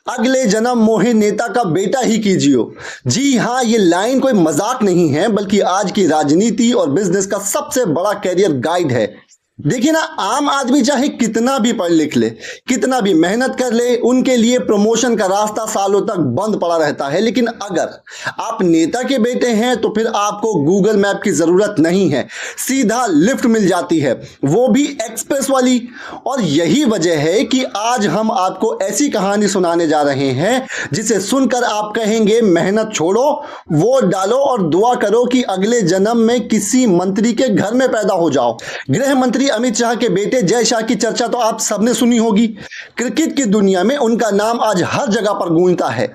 अगले जन्म मोहे नेता का बेटा ही कीजियो। जी हाँ, ये लाइन कोई मजाक नहीं है, बल्कि आज की राजनीति और बिजनेस का सबसे बड़ा कैरियर गाइड है। देखिए ना, आम आदमी चाहे कितना भी पढ़ लिख ले, कितना भी मेहनत कर ले, उनके लिए प्रमोशन का रास्ता सालों तक बंद पड़ा रहता है। लेकिन अगर आप नेता के बेटे हैं तो फिर आपको गूगल मैप की जरूरत नहीं है, सीधा लिफ्ट मिल जाती है, वो भी एक्सप्रेस वाली। और यही वजह है कि आज हम आपको ऐसी कहानी सुनाने जा रहे हैं जिसे सुनकर आप कहेंगे मेहनत छोड़ो, वोट डालो और दुआ करो कि अगले जन्म में किसी मंत्री के घर में पैदा हो जाओ। गृह मंत्री अमित शाह के बेटे जय शाह की चर्चा तो आप सबने सुनी होगी। क्रिकेट की दुनिया में उनका नाम आज हर जगह पर गूंजता है।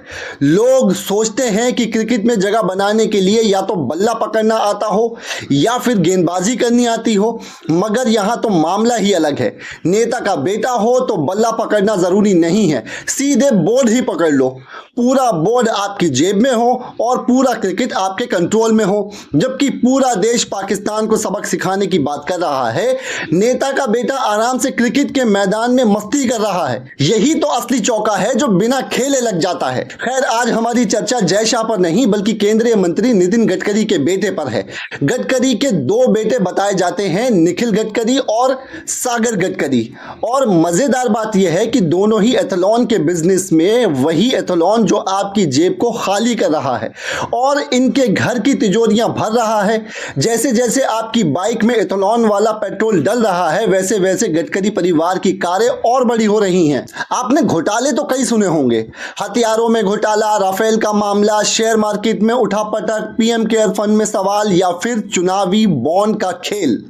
लोग सोचते हैं कि क्रिकेट में जगह बनाने के लिए या तो बल्ला पकड़ना आता हो या फिर गेंदबाजी करनी आती हो, मगर यहां तो मामला ही अलग है। नेता का बेटा हो तो बल्ला पकड़ना जरूरी नहीं है, सीधे बोर्ड ही पकड़ लो, पूरा बोर्ड आपकी जेब में हो और पूरा क्रिकेट आपके कंट्रोल में हो। जबकि पूरा देश पाकिस्तान को सबक सिखाने की बात कर रहा है, नेता का बेटा आराम से क्रिकेट के मैदान में मस्ती कर रहा है। यही तो असली चौका है जो बिना खेले लग जाता है। खैर, आज हमारी चर्चा जय शाह पर नहीं बल्कि केंद्रीय मंत्री नितिन गडकरी के बेटे पर है। गडकरी के दो बेटे बताए जाते हैं, निखिल गडकरी और सागर गडकरी। और मजेदार बात यह है कि दोनों ही एथलॉन के बिजनेस में वही एथलॉन जो आपकी जेब को खाली कर रहा है और इनके घर की तिजोरियां भर रहा है। जैसे जैसे आपकी बाइक में एथलॉन वाला पेट्रोल डल रहा है, वैसे वैसे गडकरी परिवार की कारें और बड़ी हो रही हैं। आपने घोटाले तो कई सुने होंगे, हथियारों में घोटाला, राफेल का मामला, शेयर मार्केट में उठापटक, पीएम केयर फंड में सवाल या फिर चुनावी बॉन्ड का खेल।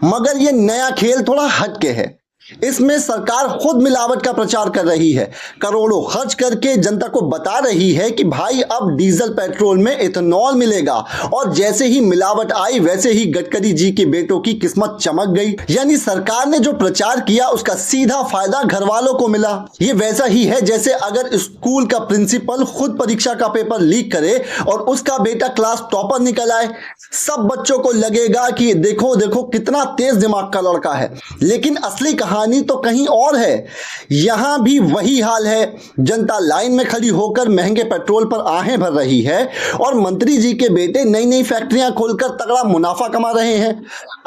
मगर यह नया खेल थोड़ा हटके है। इसमें सरकार खुद मिलावट का प्रचार कर रही है, करोड़ों खर्च करके जनता को बता रही है कि भाई अब डीजल पेट्रोल में इथेनॉल मिलेगा। और जैसे ही मिलावट आई वैसे ही गडकरी जी के बेटों की किस्मत चमक गई। यानी सरकार ने जो प्रचार किया उसका सीधा फायदा घर वालों को मिला। ये वैसा ही है जैसे अगर स्कूल का प्रिंसिपल खुद परीक्षा का पेपर लीक करे और उसका बेटा क्लास टॉपर निकल आए। सब बच्चों को लगेगा कि देखो देखो कितना तेज दिमाग का लड़का है। लेकिन असली कहानी तो कहीं और है। यहां भी वही हाल है, जनता लाइन में खड़ी होकर महंगे पेट्रोल पर आहें भर रही है और मंत्री जी के बेटे नई नई फैक्ट्रियां खोलकर तगड़ा मुनाफा कमा रहे हैं।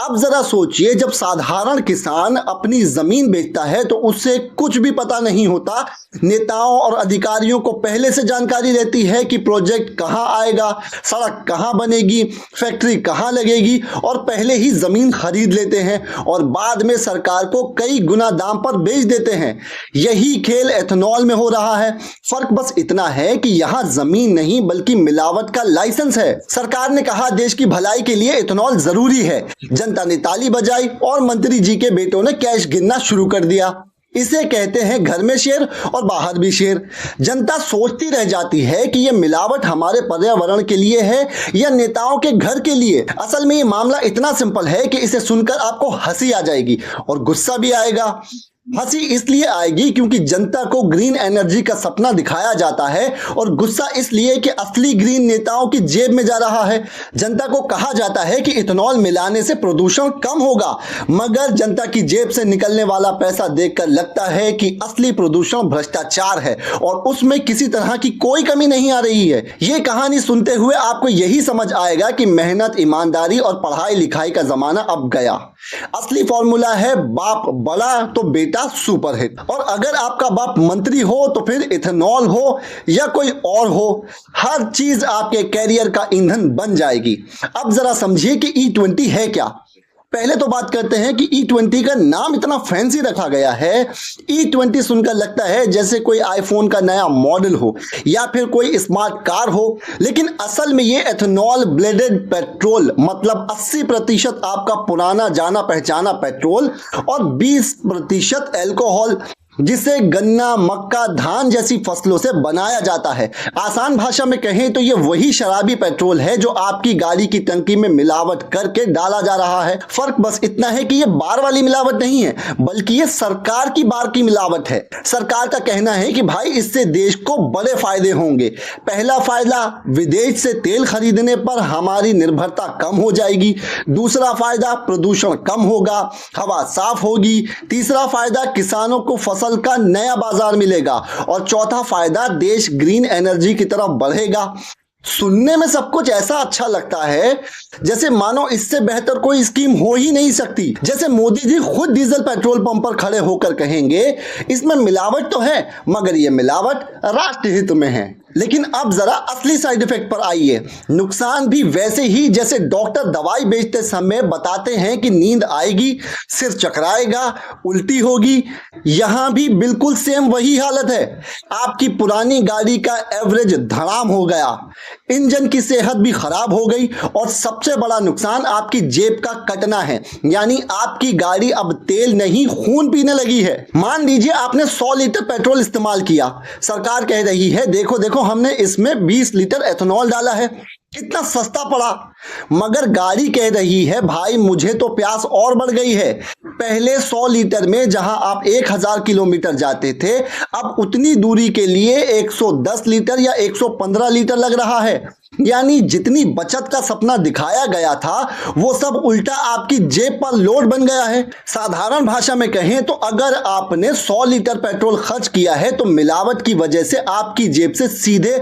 अब जरा सोचिए, जब साधारण किसान अपनी जमीन बेचता है तो उससे कुछ भी पता नहीं होता। नेताओं और अधिकारियों को पहले से जानकारी रहती है कि प्रोजेक्ट कहां आएगा, सड़क कहां बनेगी, फैक्ट्री कहां लगेगी और पहले ही जमीन खरीद लेते हैं और बाद में सरकार को कई गुना दाम पर बेच देते हैं। यही खेल एथेनॉल में हो रहा है। फर्क बस इतना है कि यहां जमीन नहीं बल्कि मिलावट का लाइसेंस है। सरकार ने कहा देश की भलाई के लिए एथेनॉल जरूरी है, जनता ने ताली बजाई और मंत्री जी के बेटों ने कैश गिनना शुरू कर दिया। इसे कहते हैं घर में शेर और बाहर भी शेर। जनता सोचती रह जाती है कि यह मिलावट हमारे पर्यावरण के लिए है या नेताओं के घर के लिए। असल में यह मामला इतना सिंपल है कि इसे सुनकर आपको हंसी आ जाएगी और गुस्सा भी आएगा। हंसी इसलिए आएगी क्योंकि जनता को ग्रीन एनर्जी का सपना दिखाया जाता है और गुस्सा इसलिए कि असली ग्रीन नेताओं की जेब में जा रहा है। जनता को कहा जाता है कि इथेनॉल मिलाने से प्रदूषण कम होगा, मगर जनता की जेब से निकलने वाला पैसा देखकर लगता है कि असली प्रदूषण भ्रष्टाचार है और उसमें किसी तरह की कोई कमी नहीं आ रही है। ये कहानी सुनते हुए आपको यही समझ आएगा कि मेहनत, ईमानदारी और पढ़ाई लिखाई का जमाना अब गया। असली फॉर्मूला है बाप बड़ा तो बेटा सुपरहिट। और अगर आपका बाप मंत्री हो तो फिर इथेनॉल हो या कोई और हो, हर चीज आपके कैरियर का ईंधन बन जाएगी। अब जरा समझिए कि E20 है क्या। पहले तो बात करते हैं कि E20 का नाम इतना फैंसी रखा गया है। E20 सुनकर लगता है जैसे कोई आईफोन का नया मॉडल हो या फिर कोई स्मार्ट कार हो, लेकिन असल में ये एथेनॉल ब्लेडेड पेट्रोल, मतलब 80% आपका पुराना जाना पहचाना पेट्रोल और 20% एल्कोहल, जिसे गन्ना, मक्का, धान जैसी फसलों से बनाया जाता है। आसान भाषा में कहें तो ये वही शराबी पेट्रोल है जो आपकी गाड़ी की टंकी में मिलावट करके डाला जा रहा है। फर्क बस इतना है कि ये बार वाली मिलावट नहीं है, बल्कि ये सरकार की बार की मिलावट है। सरकार का कहना है कि भाई इससे देश को बड़े फायदे होंगे। पहला फायदा, विदेश से तेल खरीदने पर हमारी निर्भरता कम हो जाएगी। दूसरा फायदा, प्रदूषण कम होगा, हवा साफ होगी। तीसरा फायदा, किसानों को फसल फसल का नया बाजार मिलेगा। और चौथा फायदा, देश ग्रीन एनर्जी की तरफ बढ़ेगा। सुनने में सब कुछ ऐसा अच्छा लगता है जैसे मानो इससे बेहतर कोई स्कीम हो ही नहीं सकती। जैसे मोदी जी खुद डीजल पेट्रोल पंप पर खड़े होकर कहेंगे इसमें मिलावट तो है मगर ये मिलावट राष्ट्रहित में है। लेकिन अब जरा असली साइड इफेक्ट पर आइए। नुकसान भी वैसे ही जैसे डॉक्टर दवाई बेचते समय बताते हैं कि नींद आएगी, सिर चकराएगा, उल्टी होगी, यहां भी बिल्कुल सेम वही हालत है। आपकी पुरानी गाड़ी का एवरेज धड़ाम हो गया, इंजन की सेहत भी खराब हो गई और सबसे बड़ा नुकसान आपकी जेब का कटना है। यानी आपकी गाड़ी अब तेल नहीं खून पीने लगी है। मान लीजिए आपने 100 लीटर पेट्रोल इस्तेमाल किया, सरकार कह रही है देखो देखो हमने इसमें 20 लीटर एथेनॉल डाला है, कितना सस्ता पड़ा। मगर गाड़ी कह रही है भाई मुझे तो प्यास और बढ़ गई है। पहले 100 लीटर में जहां आप 1000 किलोमीटर जाते थे, अब उतनी दूरी के लिए 110 लीटर या 115 लीटर लग रहा है। यानी जितनी बचत का सपना दिखाया गया था वो सब उल्टा आपकी जेब पर लोड बन गया है। साधारण भाषा में कहें तो अगर आपने 100 लीटर पेट्रोल खर्च किया है तो मिलावट की वजह से आपकी जेब से सीधे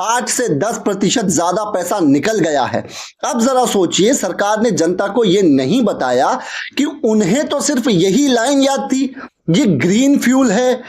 8 से 10% ज्यादा पैसा निकल गया है। अब जरा सोचिए, सरकार ने जनता को यह नहीं बताया कि उन्हें तो सिर्फ यही लाइन याद थी, ये ग्रीन फ्यूल है,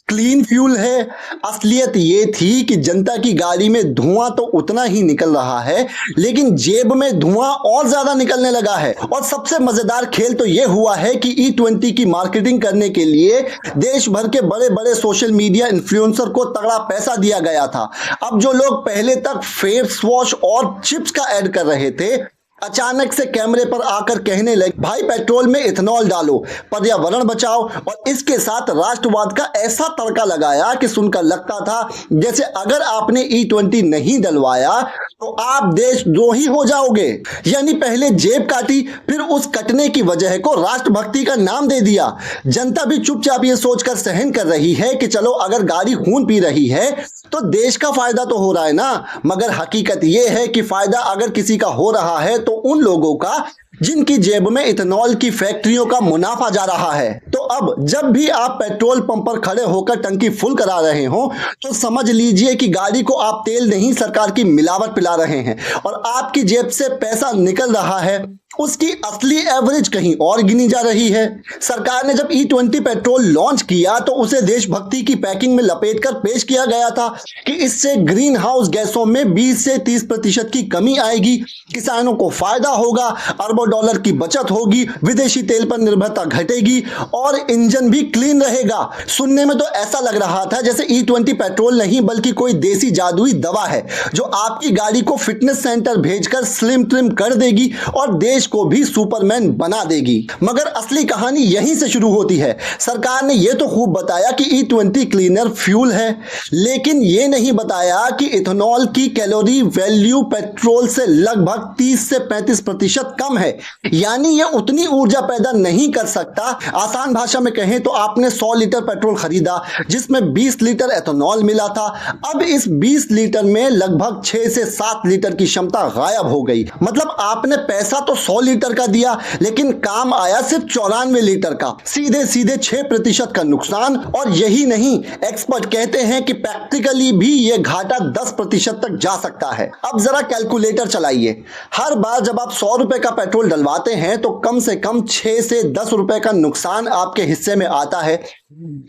क्लीन फ्यूल है। असलियत ये थी कि जनता की गाड़ी में धुआं तो उतना ही निकल रहा है लेकिन जेब में धुआं और ज्यादा निकलने लगा है। और सबसे मजेदार खेल तो ये हुआ है कि E20 की मार्केटिंग करने के लिए देश भर के बड़े बड़े सोशल मीडिया इन्फ्लुएंसर को तगड़ा पैसा दिया गया था। अब जो लोग पहले तक फेस वॉश और चिप्स का ऐड कर रहे थे, अचानक से कैमरे पर आकर कहने लगे भाई पेट्रोल में इथेनॉल डालो, पर्यावरण बचाओ, और इसके साथ राष्ट्रवाद का ऐसा तड़का लगाया कि सुनकर लगता था जैसे अगर आपने E20 नहीं डलवाया तो आप देशद्रोही हो जाओगे। यानी पहले जेब काटी, फिर उस कटने की वजह को राष्ट्रभक्ति का नाम दे दिया। जनता भी चुपचाप ये सोचकर सहन कर रही है कि चलो अगर गाड़ी खून पी रही है तो देश का फायदा तो हो रहा है ना। मगर हकीकत ये है कि फायदा अगर किसी का हो रहा है तो उन लोगों का जिनकी जेब में इथेनॉल की फैक्ट्रियों का मुनाफा जा रहा है। तो अब जब भी आप पेट्रोल पंप पर खड़े होकर टंकी फुल करा रहे हो तो समझ लीजिए कि गाड़ी को आप तेल नहीं सरकार की मिलावट पिला रहे हैं और आपकी जेब से पैसा निकल रहा है, उसकी असली एवरेज कहीं और गिनी जा रही है। सरकार ने जब E20 पेट्रोल लॉन्च किया तो उसे देशभक्ति की पैकिंग में लपेटकर पेश किया गया था कि इससे ग्रीन हाउस गैसों में 20 से 30% की कमी आएगी, किसानों को फायदा होगा, अरबों डॉलर की बचत होगी, विदेशी तेल पर निर्भरता घटेगी और इंजन भी क्लीन रहेगा। सुनने में तो ऐसा लग रहा था जैसे E20 पेट्रोल नहीं बल्कि कोई देसी जादुई दवा है जो आपकी गाड़ी को फिटनेस सेंटर भेजकर स्लिम ट्रिम कर देगी और देश को भी सुपरमैन बना देगी। मगर असली कहानी यहीं से शुरू होती है। सरकार ने यह तो खूब बताया कि E20 क्लीनर फ्यूल है, लेकिन यह नहीं बताया कि इथेनॉल की कैलोरी वैल्यू पेट्रोल से लगभग 30 से 35% कम है। यानी यह उतनी ऊर्जा पैदा नहीं कर सकता। आसान भाषा में कहें तो आपने 100 लीटर पेट्रोल खरीदा जिसमें 20 लीटर एथेनॉल मिला था, अब इस 20 लीटर में लगभग 6 से 7 लीटर की क्षमता गायब हो गई। मतलब आपने पैसा तो 100 लीटर का दिया लेकिन काम आया सिर्फ 94 लीटर का, सीधे सीधे 6% का नुकसान। और यही नहीं, एक्सपर्ट कहते हैं कि प्रैक्टिकली भी यह घाटा 10% तक जा सकता है। अब जरा कैलकुलेटर चलाइए, हर बार जब आप 100 रुपए का पेट्रोल डलवाते हैं तो कम से कम 6 से 10 रुपए का नुकसान आपके हिस्से में आता है।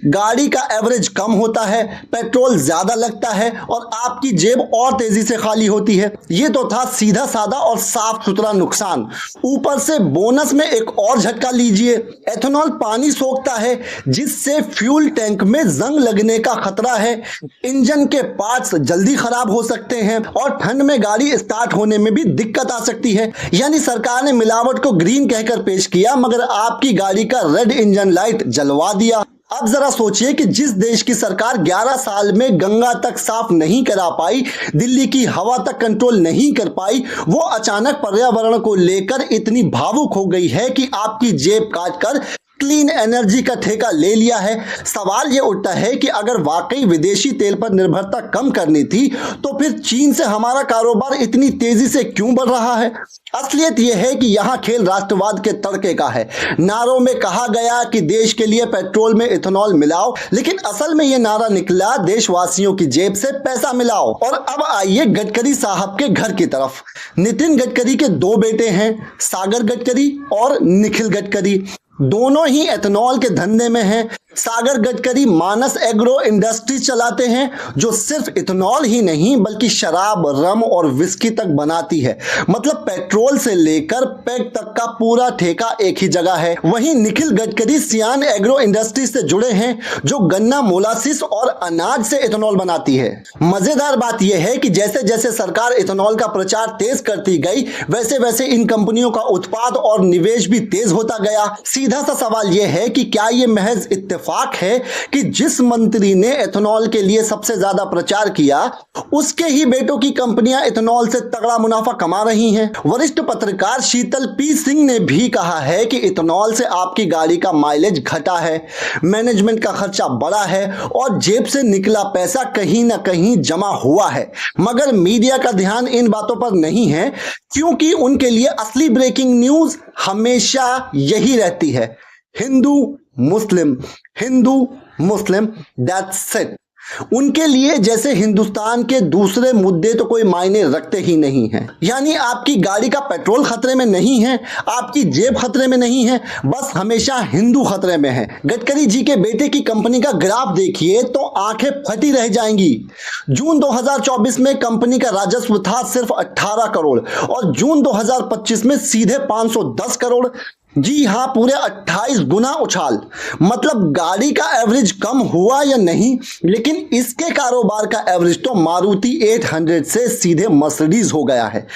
गाड़ी का एवरेज कम होता है, पेट्रोल ज्यादा लगता है और आपकी जेब और तेजी से खाली होती है। यह तो था सीधा साधा और साफ सुथरा नुकसान। ऊपर से बोनस में एक और झटका लीजिए, एथेनॉल पानी सोखता है जिससे फ्यूल टैंक में जंग लगने का खतरा है, इंजन के पार्ट्स जल्दी खराब हो सकते हैं और ठंड में गाड़ी स्टार्ट होने में भी दिक्कत आ सकती है। यानी सरकार ने मिलावट को ग्रीन कहकर पेश किया मगर आपकी गाड़ी का रेड इंजन लाइट जलवा दिया। अब जरा सोचिए कि जिस देश की सरकार 11 साल में गंगा तक साफ नहीं करा पाई, दिल्ली की हवा तक कंट्रोल नहीं कर पाई, वो अचानक पर्यावरण को लेकर इतनी भावुक हो गई है कि आपकी जेब काटकर क्लीन एनर्जी का ठेका ले लिया है। सवाल ये उठता है कि अगर वाकई विदेशी तेल पर निर्भरता कम करनी थी तो फिर चीन से हमारा कारोबार इतनी तेजी से क्यों बढ़ रहा है? असलियत यह है कि यहां खेल राष्ट्रवाद के तड़के का है। नारों में कहा गया कि देश के लिए पेट्रोल में इथेनॉल मिलाओ, लेकिन असल में यह नारा निकला देशवासियों की जेब से पैसा मिलाओ। और अब आइए गडकरी साहब के घर की तरफ। नितिन गडकरी के दो बेटे हैं, सागर गडकरी और निखिल गडकरी। दोनों ही एथेनॉल के धंधे में हैं। सागर गडकरी मानस एग्रो इंडस्ट्रीज चलाते हैं जो सिर्फ इथेनॉल ही नहीं बल्कि शराब, रम और विस्की तक बनाती है। मतलब पेट्रोल से लेकर पैक तक का पूरा ठेका एक ही जगह है। वहीं निखिल गडकरी सियान एग्रो इंडस्ट्रीज से जुड़े हैं जो गन्ना, मोलासिस और अनाज से इथेनॉल बनाती है। मजेदार बात यह है कि जैसे जैसे सरकार इथेनॉल का प्रचार तेज करती गई वैसे वैसे इन कंपनियों का उत्पाद और निवेश भी तेज होता गया। सीधा सा सवाल यह है कि क्या यह महज इत्तेफाक है कि जिस मंत्री ने एथेनॉल के लिए सबसे ज्यादा प्रचार किया उसके ही बेटों की कंपनियां एथेनॉल से तगड़ा मुनाफा कमा रही हैं? वरिष्ठ पत्रकार शीतल पी सिंह ने भी कहा है कि इथेनॉल से आपकी गाड़ी का माइलेज घटा है, मैनेजमेंट का खर्चा बढ़ा है और जेब से निकला पैसा कहीं ना कहीं जमा हुआ है। मगर मीडिया का ध्यान इन बातों पर नहीं है क्योंकि उनके लिए असली ब्रेकिंग न्यूज हमेशा यही रहती है, हिंदू मुस्लिम, दैट्स इट। उनके लिए जैसे हिंदुस्तान के दूसरे मुद्दे तो कोई मायने रखते ही नहीं हैं। यानी आपकी गाड़ी का पेट्रोल खतरे में नहीं है, आपकी जेब खतरे में नहीं है, बस हमेशा हिंदू खतरे में है। गडकरी जी के बेटे की कंपनी का ग्राफ देखिए तो आंखें फटी रह जाएंगी। जून 2024 में कंपनी का राजस्व था सिर्फ 18 करोड़ और जून 2025 में सीधे 510 करोड़। जी हां, पूरे 28 गुना उछाल। मतलब गाड़ी का एवरेज कम हुआ या नहीं, लेकिन इसके कारोबार का एवरेज तो मारुति 800 से सीधे मर्सिडीज हो गया है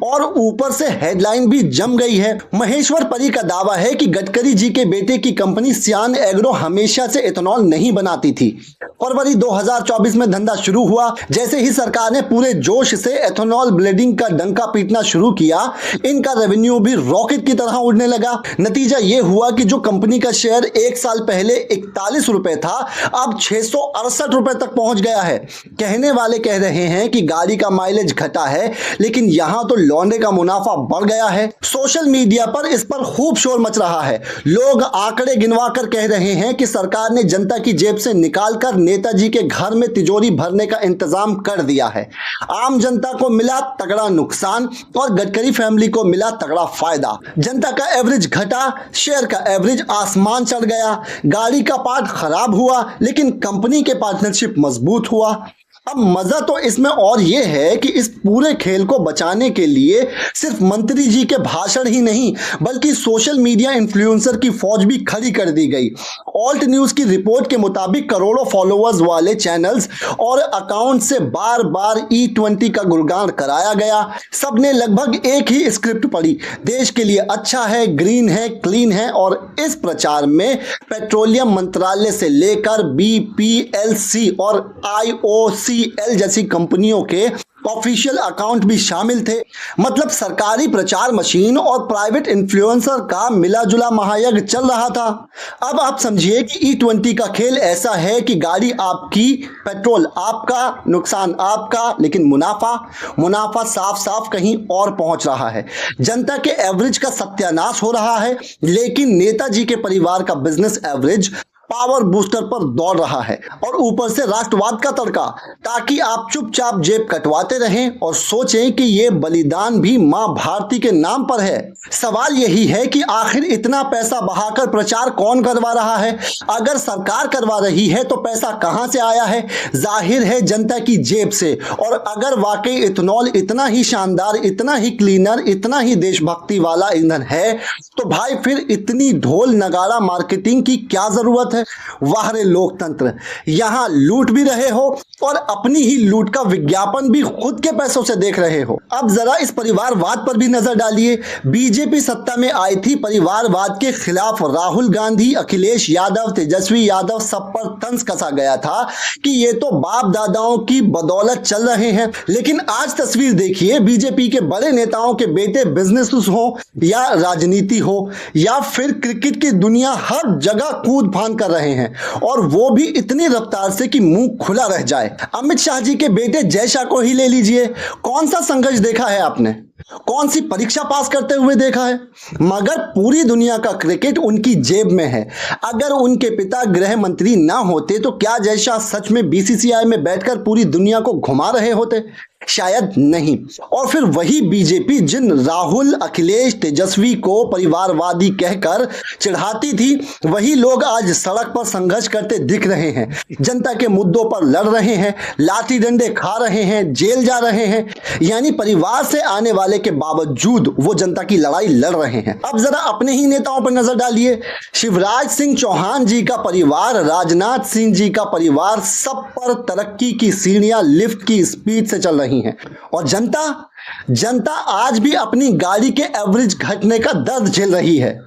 और ऊपर से हेडलाइन भी जम गई है। महेश्वर परी का दावा है कि गडकरी जी के बेटे की कंपनी सियान एग्रो हमेशा से इथेनॉल नहीं बनाती थी। फरवरी 2024 में धंधा शुरू हुआ। जैसे ही सरकार ने पूरे जोश से एथेनॉल ब्लेंडिंग का डंका पीटना शुरू किया, इनका रेवेन्यू भी रॉकेट की तरह उड़ने लगा। नतीजा यह हुआ कि जो कंपनी का शेयर एक साल पहले 41 रुपए था अब 668 रुपए तक पहुंच गया है। कहने वाले कह रहे हैं कि गाड़ी का माइलेज घटा है, लेकिन यहां तो लौंडे का मुनाफा बढ़ गया है। सोशल मीडिया पर इस पर खूब शोर मच रहा है। लोग आंकड़े गिनवा कर कह रहे हैं कि सरकार ने जनता की जेब से निकालकर नेताजी के घर में तिजोरी भरने का इंतजाम कर दिया है। आम जनता को मिला तगड़ा नुकसान और गडकरी फैमिली को मिला तगड़ा फायदा। जनता का एवरेज घटा, शेयर का एवरेज आसमान चढ़ गया। गाड़ी का पार्ट खराब हुआ लेकिन कंपनी के पार्टनरशिप मजबूत हुआ। अब मजा तो इसमें और यह है कि इस पूरे खेल को बचाने के लिए सिर्फ मंत्री जी के भाषण ही नहीं बल्कि सोशल मीडिया इन्फ्लुएंसर की फौज भी खड़ी कर दी गई। ऑल्ट न्यूज की रिपोर्ट के मुताबिक करोड़ों फॉलोअर्स वाले चैनल्स और अकाउंट से बार बार E20 का गुणगान कराया गया। सबने लगभग एक ही स्क्रिप्ट पढ़ी, देश के लिए अच्छा है, ग्रीन है, क्लीन है। और इस प्रचार में पेट्रोलियम मंत्रालय से लेकर BPLC और IOCL जैसी कंपनियों के ऑफिशियल अकाउंट भी शामिल थे। मतलब सरकारी प्रचार मशीन और प्राइवेट इन्फ्लुएंसर का मिला-जुला महायज्ञ चल रहा था। अब आप समझिए कि E20 का खेल ऐसा है कि गाड़ी आपकी, पेट्रोल आपका, नुकसान आपका, लेकिन मुनाफा साफ साफ कहीं और पहुंच रहा है। जनता के एवरेज का सत्यानाश हो रहा है, लेकिन नेताजी के परिवार का बिजनेस एवरेज पावर बूस्टर पर दौड़ रहा है और ऊपर से राष्ट्रवाद का तड़का, ताकि आप चुपचाप जेब कटवाते रहें और सोचें कि ये बलिदान भी मां भारती के नाम पर है। सवाल यही है कि आखिर इतना पैसा बहाकर प्रचार कौन करवा रहा है? अगर सरकार करवा रही है तो पैसा कहां से आया है? जाहिर है जनता की जेब से। और अगर वाकई इथेनॉल इतना ही शानदार, इतना ही क्लीनर, इतना ही देशभक्ति वाला ईंधन है तो भाई फिर इतनी ढोल नगाड़ा मार्केटिंग की क्या जरूरत है? है। वाह रे लोकतंत्र, यहाँ लूट भी रहे हो और अपनी ही लूट का विज्ञापन भी खुद के पैसों से देख रहे हो। अब जरा इस परिवारवाद पर भी नजर डालिए। बीजेपी सत्ता में आई थी, परिवारवाद के खिलाफ राहुल गांधी, अखिलेश यादव, तेजस्वी यादव सब पर तंज कसा गया था कि ये तो बाप दादाओं की बदौलत चल रहे हैं। लेकिन आज तस्वीर देखिए, बीजेपी के बड़े नेताओं के बेटे बिजनेस हो या राजनीति हो या फिर क्रिकेट की दुनिया, हर जगह कूद फान कर रहे हैं, और वो भी इतनी रफ्तार से कि मुंह खुला रह जाए। अमित शाह जी के बेटे जय शाह को ही ले लीजिए, कौन सा संघर्ष देखा है आपने, कौन सी परीक्षा पास करते हुए देखा है? मगर पूरी दुनिया का क्रिकेट उनकी जेब में है। अगर उनके पिता गृह मंत्री ना होते तो क्या जय शाह सच में बीसीसीआई में बैठकर पूरी दुनिया को घुमा रहे होते? शायद नहीं। और फिर वही बीजेपी जिन राहुल, अखिलेश, तेजस्वी को परिवारवादी कहकर चिढ़ाती थी, वही लोग आज सड़क पर संघर्ष करते दिख रहे हैं, जनता के मुद्दों पर लड़ रहे हैं, लाठी डंडे खा रहे हैं, जेल जा रहे हैं। यानी परिवार से आने वाले के बावजूद वो जनता की लड़ाई लड़ रहे हैं। अब जरा अपने ही नेताओं पर नजर डालिए। शिवराज सिंह चौहान जी का परिवार, राजनाथ सिंह जी का परिवार, सब पर तरक्की की सीढ़ियां लिफ्ट की स्पीड से चल रही हैं। और जनता आज भी अपनी गाड़ी के एवरेज घटने का दर्द झेल रही है।